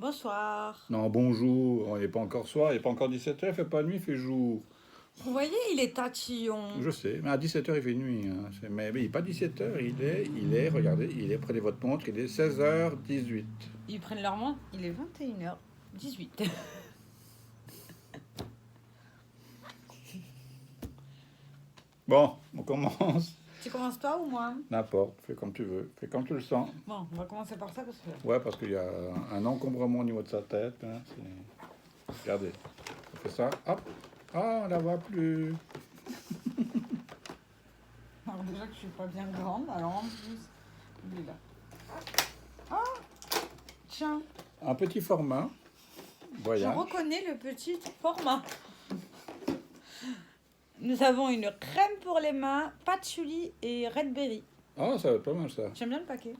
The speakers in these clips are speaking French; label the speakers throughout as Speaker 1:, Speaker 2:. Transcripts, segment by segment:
Speaker 1: Bonsoir.
Speaker 2: Non, bonjour, il n'est pas encore soir, il n'est pas encore 17h, il fait pas nuit, il fait jour.
Speaker 1: Vous voyez, il est tatillon.
Speaker 2: Je sais, mais à 17h il fait nuit. Hein. Mais il n'est pas 17h, regardez, prenez votre montre, il est 16h18.
Speaker 1: Ils prennent leur montre, il est 21h18.
Speaker 2: Bon, on commence.
Speaker 1: Tu commences toi ou moi?
Speaker 2: N'importe, fais comme tu veux, fais comme tu le sens.
Speaker 1: Bon, on va commencer par ça parce que...
Speaker 2: Ouais, parce qu'il y a un encombrement au niveau de sa tête. Hein, regardez, on fait ça, hop. Ah, on la voit plus.
Speaker 1: Alors déjà que je suis pas bien grande, alors en plus... Oublie là. Ah, tiens,
Speaker 2: Un petit format, voyage.
Speaker 1: je reconnais le petit format. Nous avons une crème pour les mains, patchouli et red berry.
Speaker 2: Ah, ça va être pas mal ça.
Speaker 1: J'aime bien le paquet.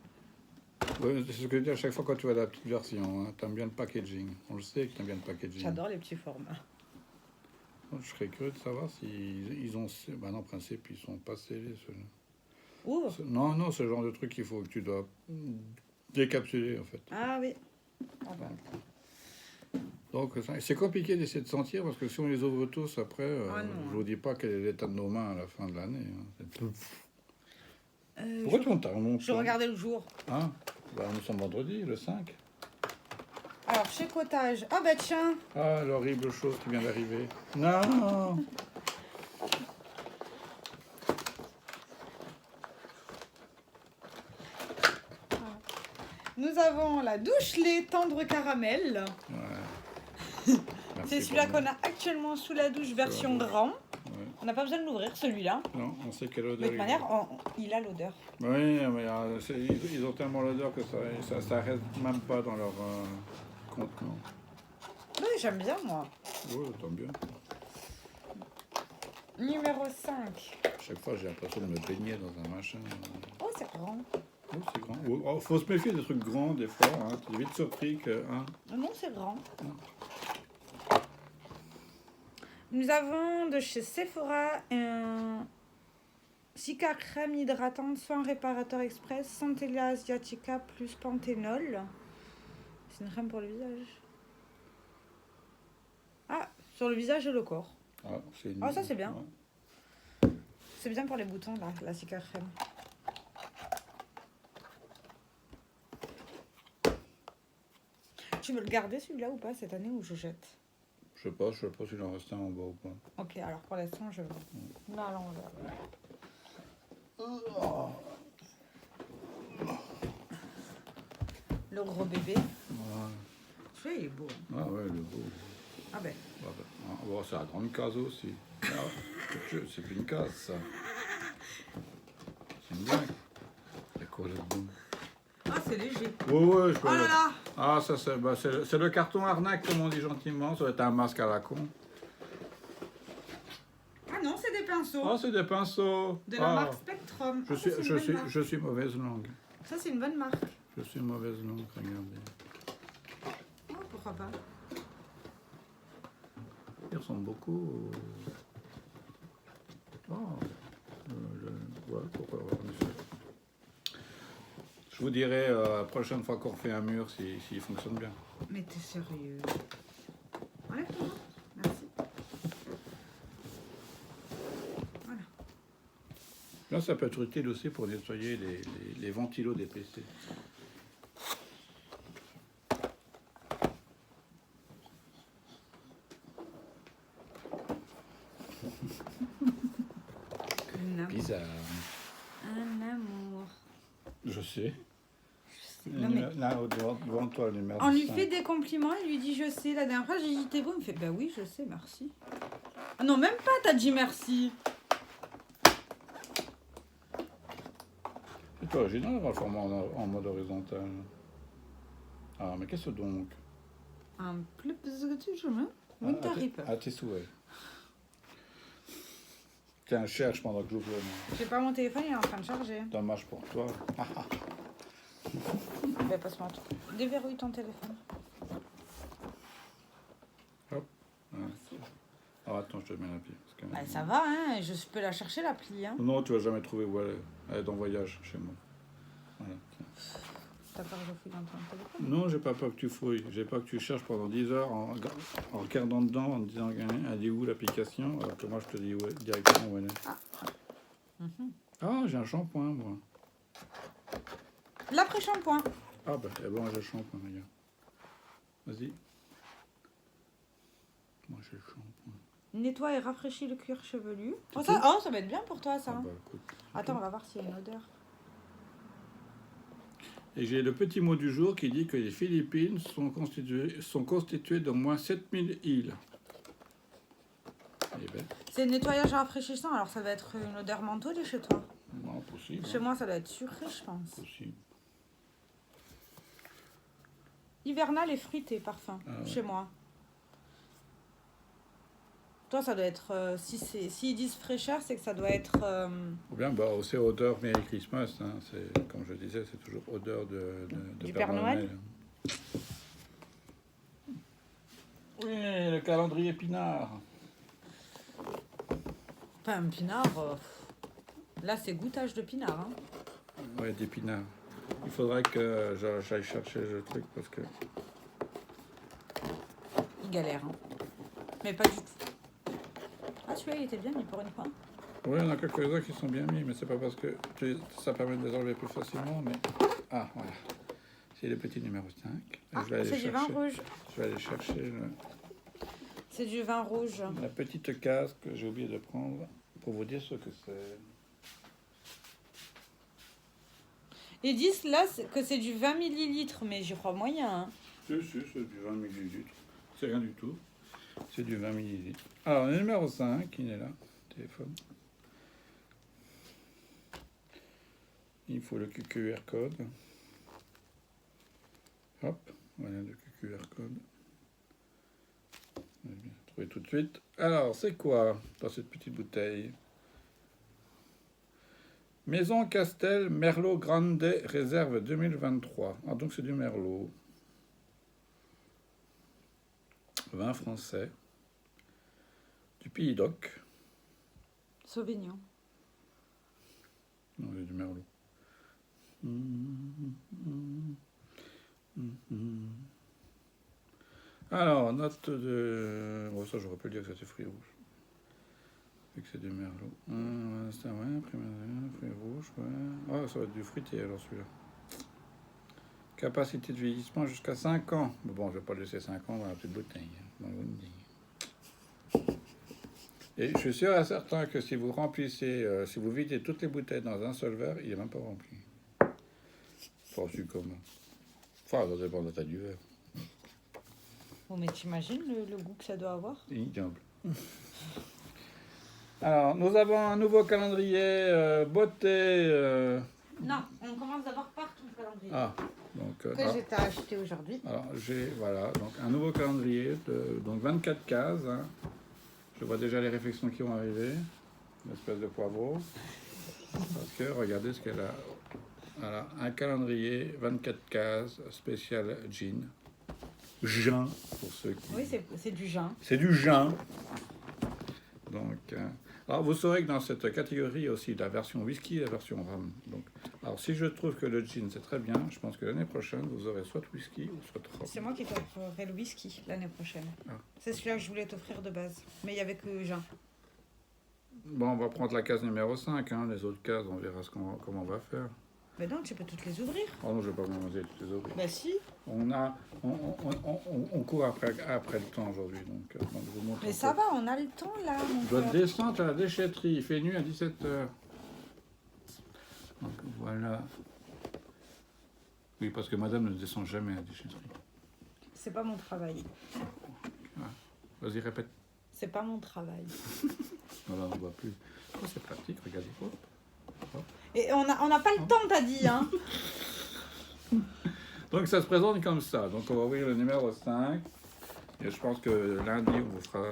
Speaker 2: Ouais, c'est ce que je dis à chaque fois quand tu vois la petite version. Hein. T'aimes bien le packaging. On le sait que t'aimes bien le packaging.
Speaker 1: J'adore les petits formats.
Speaker 2: Je serais curieux de savoir s'ils ont... Bah non, en principe, ils sont pas scellés.
Speaker 1: Ouh.
Speaker 2: Non, non, ce genre de truc qu'il faut que tu dois décapsuler, en fait.
Speaker 1: Ah oui. Ah bah.
Speaker 2: Donc, c'est compliqué d'essayer de sentir, parce que si on les ouvre tous, après, je vous dis pas quel est l'état de nos mains à la fin de l'année. Hein. Pourquoi tu montes un
Speaker 1: Je regardais le jour.
Speaker 2: Hein bah, nous sommes vendredi, le 5.
Speaker 1: Alors, chicotage. Ah bah tiens.
Speaker 2: Ah, l'horrible chose qui vient d'arriver. Non.
Speaker 1: Nous avons la douche lait tendre caramel.
Speaker 2: Ouais.
Speaker 1: C'est celui-là qu'on a actuellement sous la douche version grand.
Speaker 2: Ouais.
Speaker 1: On n'a pas besoin de l'ouvrir celui-là.
Speaker 2: Non, on sait quelle
Speaker 1: De
Speaker 2: odeur.
Speaker 1: toute manière, il a l'odeur.
Speaker 2: Oui, mais ils ont tellement l'odeur que ça reste même pas dans leur contenant.
Speaker 1: Oui, j'aime bien moi.
Speaker 2: Oui, tant bien.
Speaker 1: Numéro 5.
Speaker 2: Chaque fois, j'ai l'impression de me baigner dans un machin.
Speaker 1: Oh, c'est grand.
Speaker 2: Oh, c'est grand. Oh, faut se méfier des trucs grands des fois. Hein. Tu es vite surpris que. Hein.
Speaker 1: Non, c'est grand.
Speaker 2: Non.
Speaker 1: Nous avons de chez Sephora un Cica crème hydratante soin réparateur express Centella asiatica plus panthénol. C'est une crème pour le visage. Ah, sur le visage et le corps.
Speaker 2: Ah,
Speaker 1: ça c'est bien.
Speaker 2: Ouais.
Speaker 1: C'est bien pour les boutons là, la Cica crème. Tu veux le garder celui-là ou pas cette année ou je jette?
Speaker 2: Je sais pas s'il en reste un en bas ou pas.
Speaker 1: Ok, alors pour l'instant je vais à l'envers. Le gros bébé.
Speaker 2: Ouais.
Speaker 1: Tu vois, il est beau.
Speaker 2: Ah ouais, le beau.
Speaker 1: Ah ben.
Speaker 2: Bon, c'est la grande case aussi. C'est plus une case, ça. C'est une blague. Il y a quoi là-dedans?
Speaker 1: Ah, c'est léger.
Speaker 2: Ouais, je
Speaker 1: Oh là là.
Speaker 2: Ah, ça, c'est le carton arnaque, comme on dit gentiment. Ça va être un masque à la con.
Speaker 1: Ah non, c'est des pinceaux.
Speaker 2: Ah, c'est des pinceaux.
Speaker 1: De la marque Spectrum.
Speaker 2: Je suis mauvaise langue.
Speaker 1: Ça, c'est une bonne marque.
Speaker 2: Je suis mauvaise langue, regardez.
Speaker 1: Oh, pourquoi pas.
Speaker 2: Ils ressemblent beaucoup au... Ouais, pourquoi pas, en effet. Je vous dirai la prochaine fois qu'on refait un mur s'il fonctionne bien.
Speaker 1: Mais t'es sérieux? Enlève-toi. Merci. Voilà.
Speaker 2: Là, ça peut être utile aussi pour nettoyer les ventilos des PC. Bizarre.
Speaker 1: Un amour.
Speaker 2: Je sais.
Speaker 1: Non, mais...
Speaker 2: Là, devant toi, le numéro
Speaker 1: On lui
Speaker 2: 5.
Speaker 1: fait des compliments, il lui dit je sais. La dernière fois, j'ai dit t'es beau. Il me fait bah oui, je sais, merci. Ah non, même pas, t'as dit merci.
Speaker 2: C'est original d'avoir le format en mode horizontal. Ah, mais qu'est-ce donc?
Speaker 1: Un plus petit chemin. Winter Reaper.
Speaker 2: À tes souhaits. Tiens, cherche pendant que j'ouvre le nom.
Speaker 1: J'ai pas mon téléphone, il est en train de charger.
Speaker 2: Dommage pour toi.
Speaker 1: Bah, passe-moi tout. Déverrouille ton téléphone.
Speaker 2: Hop. Ah, attends, je te mets la pied.
Speaker 1: Bah, ça va, hein. Je peux la chercher, l'appli. Hein.
Speaker 2: Non, tu vas jamais trouver où elle est. Elle est dans voyage chez moi. Voilà.
Speaker 1: T'as peur que je fouille dans ton téléphone?
Speaker 2: Non, j'ai pas peur que tu fouilles. J'ai peur que tu cherches pendant 10 heures en regardant dedans, en te disant elle est où l'application, alors que moi je te dis directement où elle est. Ah, j'ai un shampoing, moi.
Speaker 1: L'après-shampoing.
Speaker 2: Ah, bah, c'est bon, j'ai le shampoing, regarde. Vas-y. Moi, j'ai le shampoing.
Speaker 1: Nettoie et rafraîchit le cuir chevelu.
Speaker 2: C'est
Speaker 1: Ça va être bien pour toi, ça.
Speaker 2: Ah, bah, écoute.
Speaker 1: Attends, on va voir s'il y a une odeur.
Speaker 2: Et j'ai le petit mot du jour qui dit que les Philippines sont constituées d'au moins 7000 îles. Eh ben,
Speaker 1: C'est nettoyage rafraîchissant, alors ça va être une odeur mentholée chez toi.
Speaker 2: non, possible.
Speaker 1: Chez moi, ça doit être sucré, je pense.
Speaker 2: Possible.
Speaker 1: Hivernal et fruité, parfum,
Speaker 2: Ah ouais.
Speaker 1: chez moi. Toi, ça doit être... s'ils disent fraîcheur, c'est que ça doit être...
Speaker 2: Ou bien, bah, c'est odeur Merry Christmas. Hein. C'est, comme je disais, c'est toujours odeur de
Speaker 1: Du Père Noël.
Speaker 2: Oui, le calendrier Pinard.
Speaker 1: Enfin, un pinard... Là, c'est goûtage de pinard. Hein.
Speaker 2: Ouais, d'épinards. Il faudrait que j'aille chercher le truc parce que...
Speaker 1: Il galère. Hein. Mais pas du tout. Ah, celui-là, il était bien mis pour une fois.
Speaker 2: Oui, il y en a quelques-uns qui sont bien mis, mais c'est pas parce que ça permet de les enlever plus facilement, mais... Ah, voilà. C'est le petit numéro 5.
Speaker 1: Ah, c'est du vin rouge.
Speaker 2: Je vais aller chercher
Speaker 1: C'est du vin rouge.
Speaker 2: la petite case que j'ai oublié de prendre pour vous dire ce que c'est.
Speaker 1: Ils disent là que c'est du 20 millilitres, mais j'y crois moyen. Hein.
Speaker 2: Si, c'est du 20 millilitres. C'est rien du tout. C'est du 20 millilitres. Alors, le numéro 5, il est là. Téléphone. Il faut le QR code. Hop, voilà le QR code. Je vais bien trouver tout de suite. Alors, c'est quoi dans cette petite bouteille? Maison Castel Merlot Grande Réserve 2023. Ah, donc c'est du Merlot. Vin français. Du Pays d'Oc.
Speaker 1: Sauvignon.
Speaker 2: Non, c'est du Merlot. Alors, note de... Bon, ça, j'aurais pu dire que c'était fruits rouges. Vu que c'est du Merlot. C'est ouais, fruits rouges, ouais. Ah, ça va être du fruité, alors, celui-là. Capacité de vieillissement jusqu'à 5 ans. Mais bon, je vais pas laisser 5 ans dans la petite bouteille. Bon, vous me dites. Et je suis sûr et certain que si vous remplissez, si vous videz toutes les bouteilles dans un seul verre, il n'est même pas rempli. Enfin, c'est comme... Enfin, ça dépend de la taille du verre.
Speaker 1: Bon, mais t'imagines le goût que ça doit avoir?
Speaker 2: Ignoble. Alors, nous avons un nouveau calendrier beauté.
Speaker 1: Non, on commence d'abord par ton calendrier.
Speaker 2: Ah, donc...
Speaker 1: Que j'ai acheté aujourd'hui.
Speaker 2: Alors, j'ai, voilà, donc un nouveau calendrier de donc 24 cases. Hein. Je vois déjà les réflexions qui vont arriver. Une espèce de poivreau. Parce que, regardez ce qu'elle a. Voilà, un calendrier, 24 cases, spécial gin. Gin, pour ceux qui...
Speaker 1: Oui, c'est du gin.
Speaker 2: C'est du gin. Donc, alors vous saurez que dans cette catégorie, il y a aussi la version whisky et la version rhum. Donc, alors si je trouve que le gin c'est très bien, je pense que l'année prochaine, vous aurez soit whisky ou soit rhum.
Speaker 1: C'est moi qui t'offrirai le whisky l'année prochaine.
Speaker 2: Ah.
Speaker 1: C'est celui-là que je voulais t'offrir de base. Mais il n'y avait que gin.
Speaker 2: Bon, on va prendre la case numéro 5. Hein. Les autres cases, on verra comment on va faire.
Speaker 1: Mais non, tu peux toutes les ouvrir.
Speaker 2: Oh non, je vais pas m'amuser toutes les autres.
Speaker 1: Bah si.
Speaker 2: On court après le temps aujourd'hui, donc je vous montre.
Speaker 1: Mais ça va, on a le temps là.
Speaker 2: Je dois descendre à la déchetterie. Il fait nuit à 17h. Donc voilà. Oui, parce que madame ne descend jamais à la déchetterie.
Speaker 1: C'est pas mon travail.
Speaker 2: Ah. Vas-y, répète.
Speaker 1: C'est pas mon travail.
Speaker 2: Voilà, on ne voit plus. Oh, c'est pratique, regardez. Hop. Hop.
Speaker 1: Et on n'a pas le temps, t'as dit, hein.
Speaker 2: Donc ça se présente comme ça. Donc on va ouvrir le numéro 5. Et je pense que lundi, on vous fera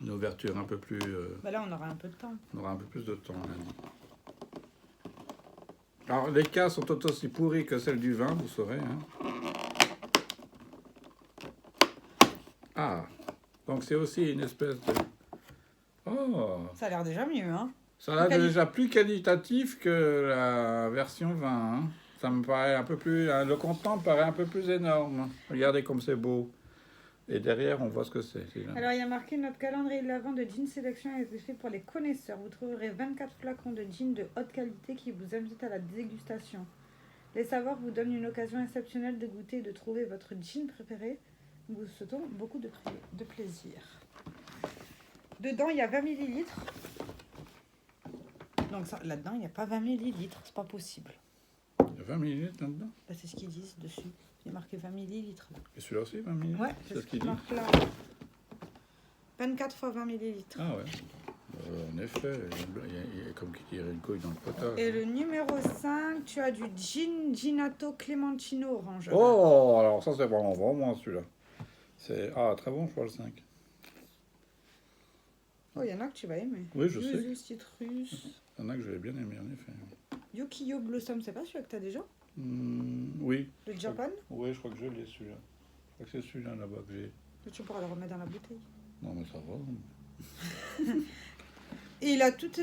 Speaker 2: une ouverture un peu plus...
Speaker 1: Bah là, on aura un peu de temps.
Speaker 2: On aura un peu plus de temps lundi. Alors les cas sont tout aussi pourris que celles du vin, vous saurez. Hein. Ah, donc c'est aussi une espèce de... Oh,
Speaker 1: Ça a l'air déjà mieux, hein.
Speaker 2: ça a l'air déjà plus qualitatif que la version 20. Hein. Ça me paraît un peu plus... Le contenant me paraît un peu plus énorme. Regardez comme c'est beau. Et derrière, on voit ce que c'est.
Speaker 1: Alors, il y a marqué notre calendrier de l'Avent de jeans sélection a été fait pour les connaisseurs. Vous trouverez 24 flacons de jeans de haute qualité qui vous invitent à la dégustation. Les savoirs vous donnent une occasion exceptionnelle de goûter et de trouver votre jean préféré. Nous vous souhaitons beaucoup de plaisir. Dedans, il y a 20 millilitres. Donc là-dedans, il n'y a pas 20 millilitres. C'est pas possible.
Speaker 2: Il y a 20 millilitres là-dedans?
Speaker 1: Bah, c'est ce qu'ils disent dessus. Il y a marqué 20 millilitres. Là.
Speaker 2: Et celui-là aussi, 20 millilitres?
Speaker 1: Ouais, c'est ce
Speaker 2: qu'il
Speaker 1: qui
Speaker 2: dit.
Speaker 1: marque là. 24 fois 20 millilitres.
Speaker 2: Ah ouais. En effet, il y a comme qui tirait une couille dans le potage.
Speaker 1: Et le numéro 5, tu as du Ginato Clementino orange.
Speaker 2: Oh, alors ça c'est vraiment bon celui-là. C'est très bon, je crois, le 5.
Speaker 1: Oh, il y en a que tu vas aimer.
Speaker 2: Oui, je
Speaker 1: Yuzu,
Speaker 2: sais.
Speaker 1: citrus.
Speaker 2: Il y en a que j'avais bien aimé, en effet.
Speaker 1: Yukiyo Blossom, c'est pas celui que tu as déjà?
Speaker 2: Oui.
Speaker 1: Le Japan?
Speaker 2: Oui, je crois que je l'ai celui-là. Je crois que c'est celui-là là-bas que j'ai.
Speaker 1: Tu pourras le remettre dans la bouteille.
Speaker 2: Non, mais ça va.
Speaker 1: Et il a toute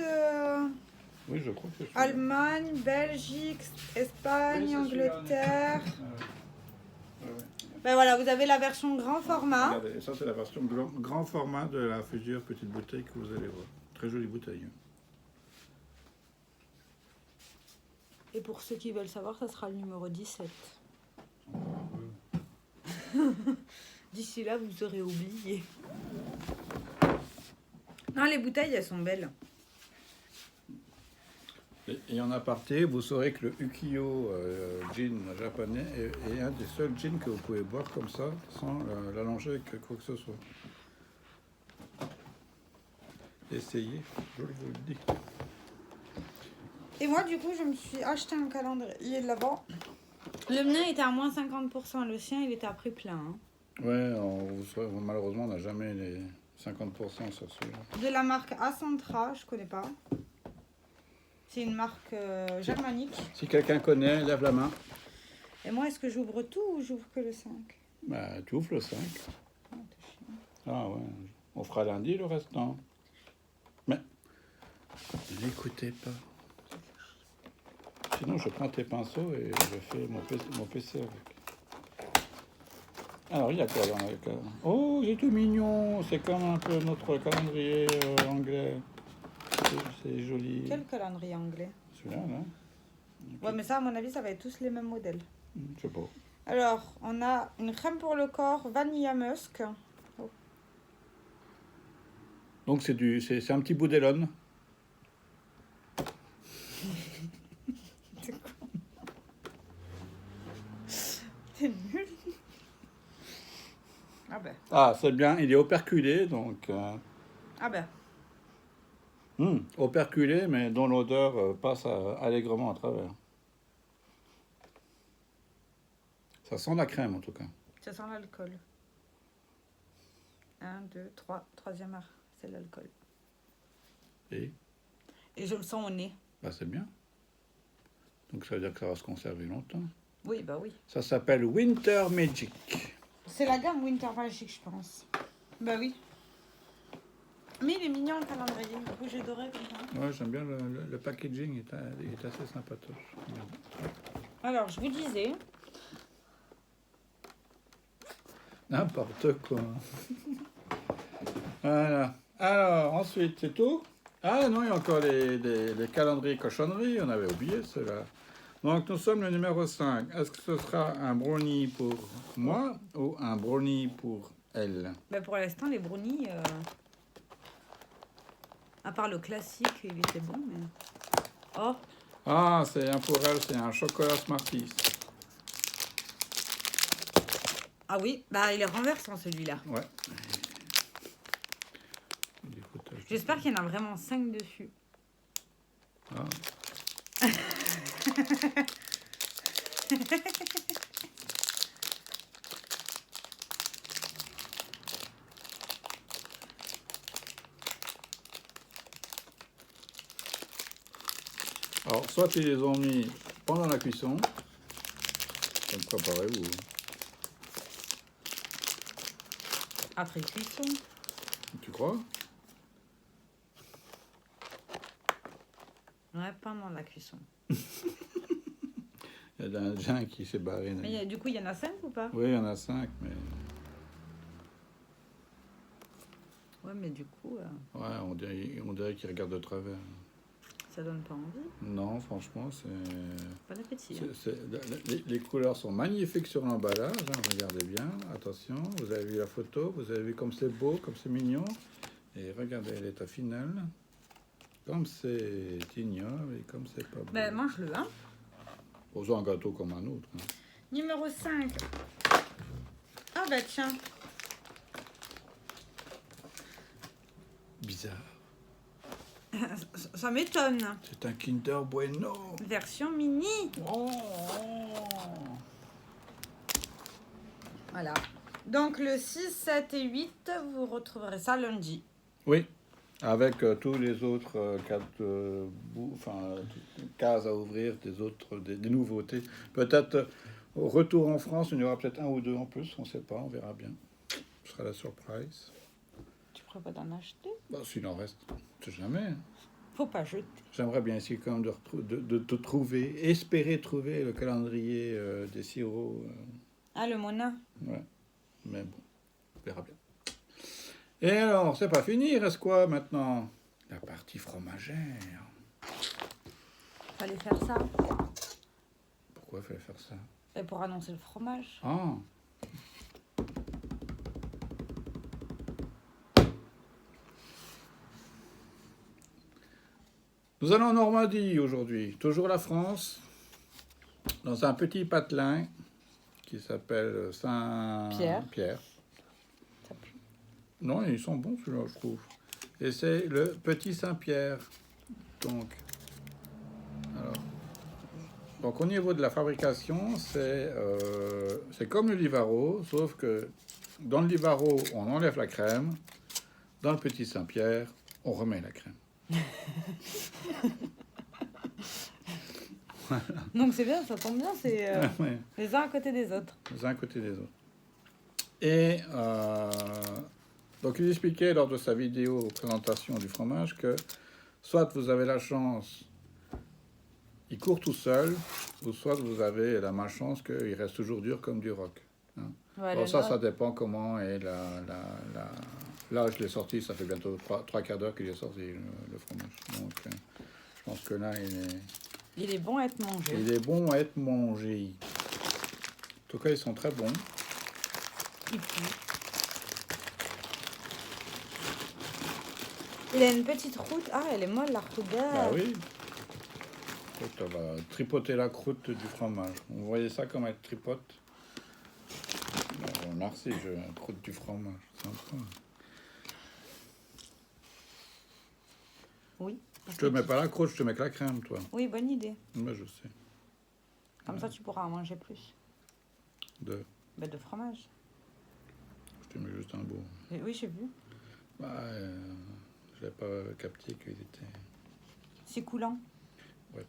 Speaker 2: Oui, je crois que c'est celui-là.
Speaker 1: Allemagne, Belgique, Espagne,
Speaker 2: Oui, c'est
Speaker 1: Angleterre.
Speaker 2: Ouais.
Speaker 1: Ben voilà, vous avez la version grand format.
Speaker 2: Regardez, ça c'est la version grand format de la future petite bouteille que vous allez voir. Très jolie bouteille.
Speaker 1: Et pour ceux qui veulent savoir, ça sera le numéro 17. D'ici là, vous aurez oublié. Non, les bouteilles, elles sont belles.
Speaker 2: Et en aparté, vous saurez que le Ukiyo gin japonais est un des seuls gins que vous pouvez boire comme ça, sans l'allonger avec quoi que ce soit. Essayez, je vous le dis.
Speaker 1: Et moi, du coup, je me suis acheté un calendrier de l'Avent. Le mien était à moins 50%, le sien, il était à prix plein. Hein.
Speaker 2: Ouais, malheureusement, on n'a jamais les 50% sur celui-là.
Speaker 1: De la marque Acentra, je connais pas. C'est une marque germanique.
Speaker 2: Si quelqu'un connaît, lève la main.
Speaker 1: Et moi, est-ce que j'ouvre tout ou j'ouvre que le 5?
Speaker 2: Bah, tu ouvres le 5.
Speaker 1: Oh, t'es chiant.
Speaker 2: Ah ouais, on fera lundi le restant. Mais, ne l'écoutez pas. Sinon, je prends tes pinceaux et je fais mon PC avec. Alors, il y a quoi dans le calendrier? Oh, c'est tout mignon. C'est comme un peu notre calendrier anglais. C'est joli.
Speaker 1: Quel calendrier anglais?
Speaker 2: Celui-là, là.
Speaker 1: Ouais, mais ça, à mon avis, ça va être tous les mêmes modèles.
Speaker 2: Je sais pas.
Speaker 1: Alors, on a une crème pour le corps, Vanilla Musk. Oh.
Speaker 2: Donc, c'est un petit bout d'Elon.
Speaker 1: C'est con. C'est nul. Ah ben.
Speaker 2: Ah, c'est bien. Il est operculé, donc...
Speaker 1: Ah ben.
Speaker 2: Operculé, mais dont l'odeur passe allègrement à travers. Ça sent la crème, en tout cas.
Speaker 1: Ça sent l'alcool. 1, 2, 3. Troisième art, c'est l'alcool.
Speaker 2: Et
Speaker 1: je le sens au nez.
Speaker 2: bah, c'est bien. Donc ça veut dire que ça va se conserver longtemps.
Speaker 1: Oui, bah oui.
Speaker 2: Ça s'appelle Winter Magic.
Speaker 1: C'est la gamme Winter Magic, je pense. Bah oui. Mais il est mignon le calendrier. Du coup, j'ai adoré comme ça.
Speaker 2: Ouais, j'aime bien le packaging, il est assez sympatoche.
Speaker 1: Alors, je vous disais...
Speaker 2: N'importe quoi. Voilà. Alors, ensuite, c'est tout? Ah non, il y a encore les calendriers cochonneries, on avait oublié cela. Donc, nous sommes le numéro 5. Est-ce que ce sera un brownie pour moi ou un brownie pour elle?
Speaker 1: Bah pour l'instant, les brownies... À part le classique, il était bon, mais... Oh!
Speaker 2: Ah, c'est un pour elle, c'est un chocolat Smarties.
Speaker 1: Ah oui, bah il est renversant celui-là.
Speaker 2: Ouais.
Speaker 1: J'espère qu'il y en a vraiment 5 dessus.
Speaker 2: Ah. Alors, soit ils les ont mis pendant la cuisson, comme préparez-vous.
Speaker 1: Après cuisson.
Speaker 2: Tu crois?
Speaker 1: Ouais, pendant la cuisson.
Speaker 2: Il y a a d'Indien qui s'est barré.
Speaker 1: Mais du coup, il y en a 5 ou pas?
Speaker 2: Oui, il y en a 5, mais...
Speaker 1: Ouais, mais du coup,
Speaker 2: Ouais, on dirait qu'ils regardent de travers.
Speaker 1: ça donne pas envie.
Speaker 2: Non, franchement, c'est...
Speaker 1: Bon appétit. Hein.
Speaker 2: Les couleurs sont magnifiques sur l'emballage, hein, regardez bien, attention, vous avez vu la photo, vous avez vu comme c'est beau, comme c'est mignon. Et regardez l'état final, comme c'est ignoble et comme c'est pas beau.
Speaker 1: Ben, mange-le, hein.
Speaker 2: Posons un gâteau comme un autre. Hein.
Speaker 1: Numéro 5. Ah bah tiens.
Speaker 2: Bizarre.
Speaker 1: Ça m'étonne.
Speaker 2: C'est un Kinder Bueno.
Speaker 1: Version mini.
Speaker 2: Oh.
Speaker 1: Voilà. Donc le 6, 7 et 8, vous retrouverez ça lundi.
Speaker 2: Oui, avec tous les autres cases à ouvrir, des nouveautés. Peut-être au retour en France, il y aura peut-être un ou deux en plus, on ne sait pas, on verra bien. Ce sera la surprise.
Speaker 1: Tu pourrais pas t'en acheter?
Speaker 2: Bah, s'il en reste, je sais jamais.
Speaker 1: Faut pas jeter.
Speaker 2: J'aimerais bien essayer quand même de trouver, espérer trouver le calendrier des sirops.
Speaker 1: Ah, le Mona.
Speaker 2: Ouais, mais bon, on verra bien. Et alors, c'est pas fini, il reste quoi maintenant? La partie fromagère.
Speaker 1: Fallait faire ça.
Speaker 2: Pourquoi il fallait faire ça?
Speaker 1: Et pour annoncer le fromage.
Speaker 2: Ah. Nous allons en Normandie aujourd'hui, toujours la France, dans un petit patelin qui s'appelle Saint-Pierre.
Speaker 1: Ça pue.
Speaker 2: Non, ils sont bons celui-là, je trouve. Et c'est le petit Saint-Pierre. Donc au niveau de la fabrication, c'est comme le Livaro, sauf que dans le Livaro, on enlève la crème. Dans le petit Saint-Pierre, on remet la crème.
Speaker 1: Donc c'est bien, ça tombe bien, c'est
Speaker 2: Ouais.
Speaker 1: les uns à côté des autres.
Speaker 2: Les uns à côté des autres. Et donc il expliquait lors de sa vidéo présentation du fromage que soit vous avez la chance, il court tout seul, ou soit vous avez la malchance qu'il reste toujours dur comme du roc. Hein.
Speaker 1: Ouais,
Speaker 2: Bon, ça dépend comment est Là, je l'ai sorti, ça fait bientôt 3 quarts d'heure qu'il est sorti, le fromage. Donc, je pense que là,
Speaker 1: il est bon à être mangé.
Speaker 2: il est bon à être mangé. En tout cas, ils sont très bons.
Speaker 1: Il pue. Il a une petite route. Ah, elle est molle, la route.
Speaker 2: Ah oui. Écoute, on va tripoter la croûte du fromage. Vous voyez ça comme elle tripote? Ben, merci, la croûte du fromage. Sympa.
Speaker 1: Oui.
Speaker 2: Je te mets pas la croûte, je te mets que la crème, toi.
Speaker 1: Oui, bonne idée.
Speaker 2: Mais je sais.
Speaker 1: Comme ça, tu pourras en manger plus.
Speaker 2: De
Speaker 1: fromage.
Speaker 2: Je te mets juste un bout.
Speaker 1: Et oui, j'ai vu.
Speaker 2: Bah, je n'avais pas capté qu'il était...
Speaker 1: C'est coulant.
Speaker 2: Ouais,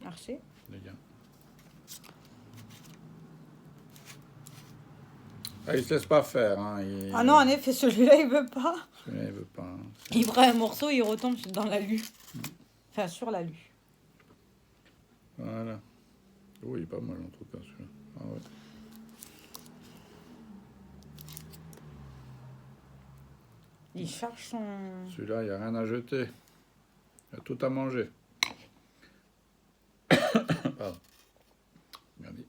Speaker 1: Marché.
Speaker 2: les gars. Ah, il se laisse pas faire. Hein.
Speaker 1: Ah non, en effet, celui-là, il veut pas.
Speaker 2: Celui-là, il veut pas. Hein.
Speaker 1: Il prend un morceau, il retombe dans l'alu. Enfin, sur l'alu.
Speaker 2: Voilà. Oui, il est pas mal en tout cas, celui-là. Ah ouais.
Speaker 1: Il cherche son...
Speaker 2: Celui-là, il n'y a rien à jeter. Il y a tout à manger. Pardon. Regardez.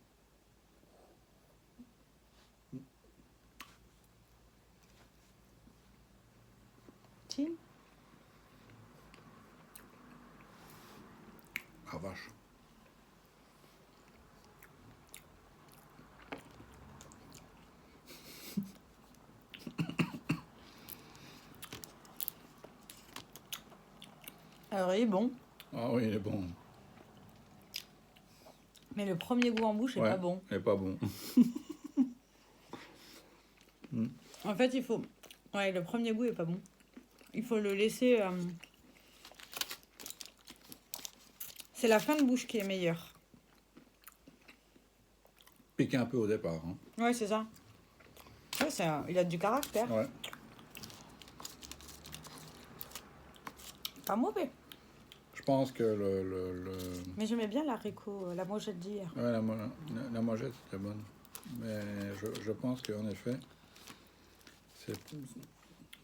Speaker 1: Si.
Speaker 2: Ah vache.
Speaker 1: Alors, il est bon.
Speaker 2: Ah oui, il est bon.
Speaker 1: Mais le premier goût en bouche est pas bon.
Speaker 2: Il n'est pas bon.
Speaker 1: En fait, il faut... Ouais, le premier goût est pas bon. Il faut le laisser... C'est la fin de bouche qui est meilleure.
Speaker 2: Piqué un peu au départ. Hein.
Speaker 1: Ouais, c'est ça. Ouais, il a du caractère.
Speaker 2: Ouais.
Speaker 1: Pas mauvais.
Speaker 2: Je pense que
Speaker 1: Mais j'aimais bien l'haricot, la mojette d'hier.
Speaker 2: ouais, la mojette, c'était bonne. Mais je pense qu'en effet, c'est...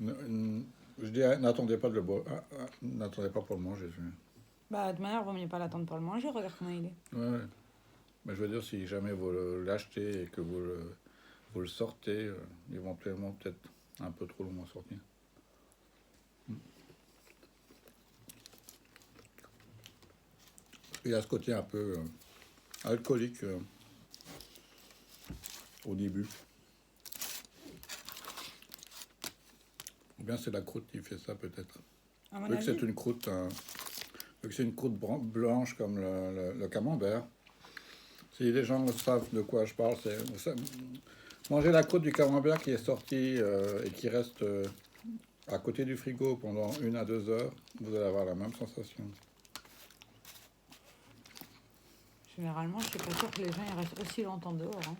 Speaker 2: Je dis, n'attendez pas de le boire. N'attendez pas pour le manger.
Speaker 1: Bah, de toute manière, vaut mieux pas l'attendre pour le manger, regarde comment il est.
Speaker 2: Ouais. Mais je veux dire, si jamais vous l'achetez et que vous le sortez, éventuellement, peut-être un peu trop long à sortir. Il y a ce côté un peu alcoolique au début. Ou bien c'est la croûte qui fait ça peut-être.
Speaker 1: À mon
Speaker 2: Vu que
Speaker 1: avis.
Speaker 2: c'est une croûte, vu que c'est une croûte blanche comme le camembert. Si les gens savent de quoi je parle, manger la croûte du camembert qui est sortie et qui reste à côté du frigo pendant 1 à 2 heures, vous allez avoir la même sensation.
Speaker 1: Généralement, je suis pas sûre que les gens ils restent aussi longtemps dehors. Hein.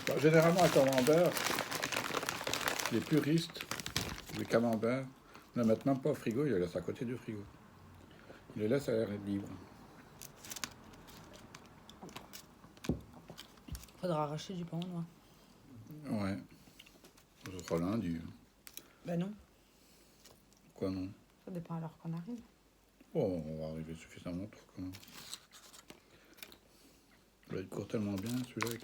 Speaker 2: Bah, généralement, un camembert, les puristes du camembert ne le mettent même pas au frigo, ils le laissent à côté du frigo. Ils le laissent à l'air libre.
Speaker 1: Faudra arracher du pain au noir.
Speaker 2: Ouais. Ce sera lundi.
Speaker 1: Bah non,
Speaker 2: Quoi non?
Speaker 1: ça dépend à l'heure qu'on arrive.
Speaker 2: Oh, on va arriver suffisamment tôt quand même. Là, il court tellement bien celui-là avec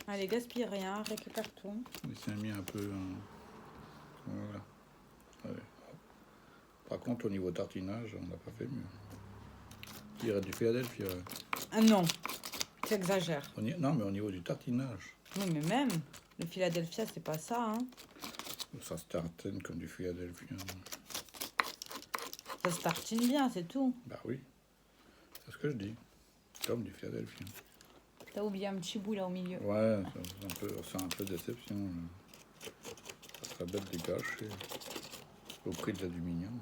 Speaker 1: Allez, gaspille rien, récupère tout.
Speaker 2: il s'est mis un peu. Voilà. Allez. Par contre, au niveau tartinage, on n'a pas fait mieux. Il y aurait du Philadelphia.
Speaker 1: Ah non, tu exagères.
Speaker 2: Non, mais au niveau du tartinage,
Speaker 1: Oui, mais même, le Philadelphia, c'est pas ça. Hein.
Speaker 2: ça se tartine comme du Philadelphia.
Speaker 1: Ça se tartine bien, c'est tout.
Speaker 2: Bah oui, c'est ce que je dis. Comme du Philadelphia.
Speaker 1: T'as oublié un petit bout là au milieu.
Speaker 2: Ouais, c'est un peu déception. Ça serait bête de gâcher au prix de l'aluminium.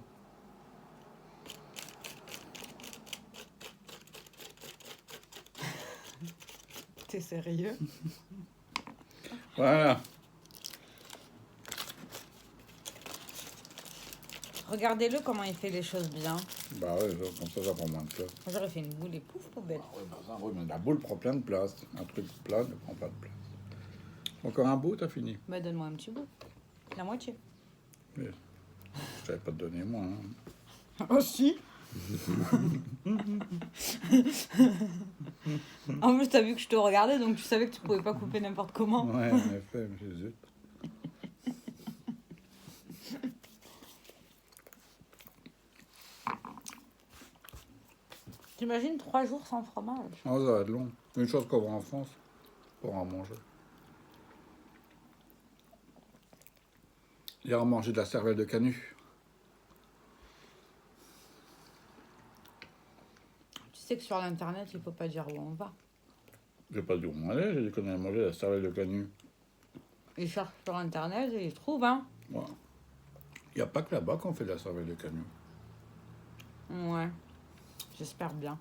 Speaker 1: T'es sérieux?
Speaker 2: Voilà.
Speaker 1: Regardez-le comment il fait les choses bien.
Speaker 2: Bah ouais, comme ça prend moins de place.
Speaker 1: Moi, j'aurais fait une boule et pouf, poubelle.
Speaker 2: Oui, mais la boule prend plein de place. Un truc plat ne prend pas de place. Encore un bout, t'as fini.
Speaker 1: Bah, donne-moi un petit bout. La moitié.
Speaker 2: Mais je savais pas te donner moi. Hein.
Speaker 1: Oh si. En plus, t'as vu que je te regardais, donc tu savais que tu pouvais pas couper n'importe comment.
Speaker 2: Ouais, en effet, mais zut.
Speaker 1: T'imagines 3 jours sans fromage?
Speaker 2: Oh, ça va être long. Une chose qu'on voit en France, pour en manger. Hier, on mangeait de la cervelle de canut.
Speaker 1: Tu sais que sur l'internet, il faut pas dire où on va.
Speaker 2: J'ai pas dit où on allait, j'ai dit qu'on allait manger de la cervelle de canut.
Speaker 1: Ils cherchent sur internet et ils trouvent, hein.
Speaker 2: Voilà. Il n'y a pas que là-bas qu'on fait de la cervelle de canut.
Speaker 1: Ouais, j'espère bien.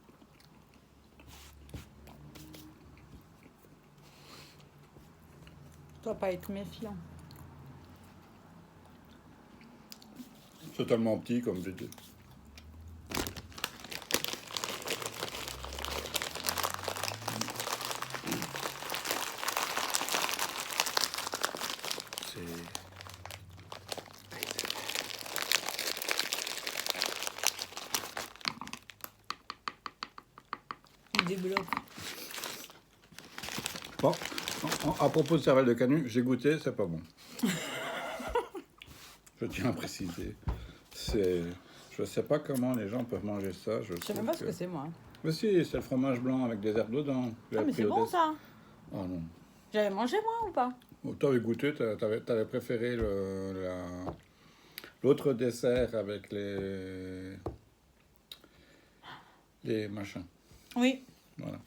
Speaker 1: Tu dois pas être méfiant.
Speaker 2: C'est tellement petit comme j'ai dit.
Speaker 1: Il débloque.
Speaker 2: Bon, à propos de cervelle de canut, j'ai goûté, c'est pas bon. Je tiens à préciser. Je sais pas comment les gens peuvent manger ça.
Speaker 1: Je sais même pas ce que c'est, moi.
Speaker 2: Mais si, c'est le fromage blanc avec des herbes dedans.
Speaker 1: Ah, mais c'est bon, ça.
Speaker 2: Oh non.
Speaker 1: J'avais mangé, moi, ou pas?
Speaker 2: Bon, t'avais goûté, t'avais préféré l'autre dessert avec les machins.
Speaker 1: Oui.
Speaker 2: Voilà,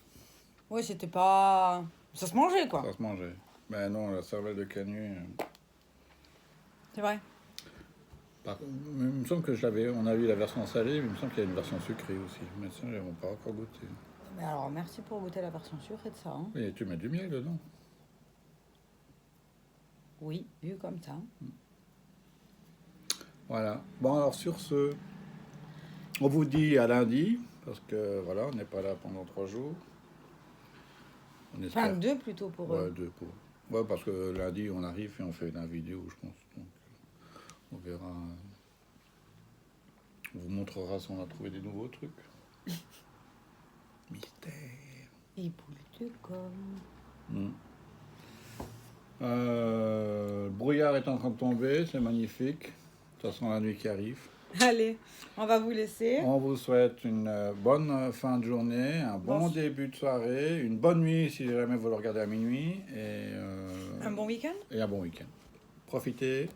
Speaker 1: Oui, c'était pas... Ça se mangeait, quoi.
Speaker 2: ça se mangeait. Mais non, la cervelle de canut...
Speaker 1: C'est vrai.
Speaker 2: Il me semble que on a vu la version salée, mais il me semble qu'il y a une version sucrée aussi. Mais ça, je n'ai pas encore goûté.
Speaker 1: Mais alors, merci pour goûter la version sucrée de ça. Hein.
Speaker 2: Et tu mets du miel dedans.
Speaker 1: Oui, vu comme ça.
Speaker 2: Voilà. Bon, alors sur ce, On vous dit à lundi, parce que voilà, on n'est pas là pendant 3 jours. On espère.
Speaker 1: Enfin, 2 plutôt pour
Speaker 2: Ouais,
Speaker 1: eux.
Speaker 2: 2 pour. Ouais, parce que lundi, on arrive et on fait une vidéo, je pense. Donc, on verra. On vous montrera si on a trouvé des nouveaux trucs. Mystère.
Speaker 1: Et boule de gomme.
Speaker 2: Le brouillard est en train de tomber, c'est magnifique. Ça sent la nuit qui arrive.
Speaker 1: Allez, on va vous laisser.
Speaker 2: On vous souhaite une bonne fin de journée, un bon début de soirée, une bonne nuit si jamais vous le regardez à minuit. Et,
Speaker 1: Un bon week-end?
Speaker 2: Et un bon week-end. Profitez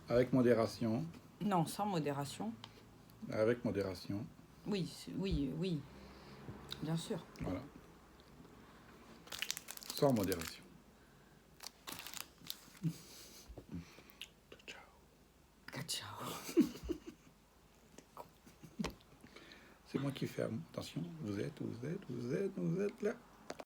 Speaker 2: avec modération.
Speaker 1: Non, sans modération.
Speaker 2: Avec modération.
Speaker 1: Oui, oui, oui. Bien sûr.
Speaker 2: Voilà. Sans modération. Ciao.
Speaker 1: Ciao.
Speaker 2: C'est moi qui ferme. Attention, vous êtes là.